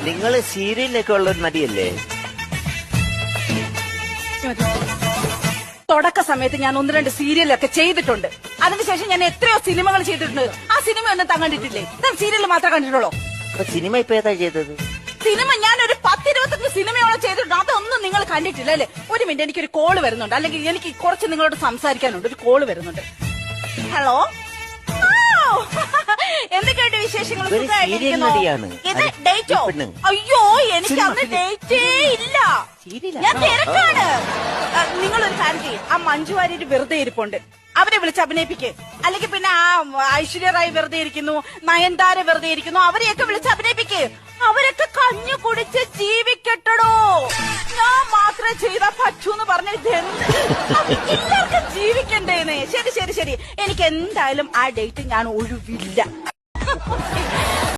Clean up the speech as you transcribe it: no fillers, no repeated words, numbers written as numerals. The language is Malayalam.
നിങ്ങള് സീരിയലിലൊക്കെ ഉള്ള ഒരു നടിയല്ലേ? തുടക്ക സമയത്ത് ഞാൻ 1-2 സീരിയലൊക്കെ ചെയ്തിട്ടുണ്ട്. അതിനുശേഷം ഞാൻ എത്രയോ സിനിമകൾ ചെയ്തിട്ടുണ്ട്. ആ സിനിമ ഒന്നും താൻ കണ്ടിട്ടില്ലേ? താൻ സീരിയൽ മാത്രമേ കണ്ടിട്ടുള്ളൂ. സിനിമ ഇപ്പൊ ഏതാ ചെയ്തത്? സിനിമ ഞാനൊരു 10-25 സിനിമയോളം ചെയ്തിട്ടുണ്ട്. അതൊന്നും നിങ്ങൾ കണ്ടിട്ടില്ല അല്ലേ? ഒരു മിനിറ്റ്, എനിക്കൊരു കോള് വരുന്നുണ്ട്. അല്ലെങ്കിൽ എനിക്ക് കുറച്ച് നിങ്ങളോട് സംസാരിക്കാനുണ്ട്. ഒരു കോള് വരുന്നുണ്ട്. ഹലോ, എന്തൊക്കെയുണ്ട് വിശേഷങ്ങൾ? ഇത് ഡേറ്റോ? അയ്യോ, എനിക്ക് അന്ന് ഡേറ്റേ ഇല്ല. ഞാൻ തിരക്കാണ്. നിങ്ങളൊരു കാര്യം ചെയ്യും, ആ മഞ്ജു വാര്യർ വെറുതെ ഇരിപ്പുണ്ട്, അവരെ വിളിച്ച് അഭിനയിപ്പിക്ക്. അല്ലെങ്കിൽ പിന്നെ ആ ഐശ്വര്യ റായ് വെറുതെ ഇരിക്കുന്നു, നയൻതാര വെറുതെ ഇരിക്കുന്നു, അവരെയൊക്കെ വിളിച്ച് അഭിനയിപ്പിക്ക്. അവരൊക്കെ കഞ്ഞു കുടിച്ച് ജീവിക്കട്ടോ. ഞാൻ മാത്രമേ ചെയ്താൽ പറ്റൂന്ന് പറഞ്ഞ എല്ലാവർക്കും ജീവിക്കണ്ടേന്ന്. ശരി ശരി ശരി, എനിക്ക് എന്തായാലും ആ ഡേറ്റ് ഞാൻ ഒഴിവില്ല.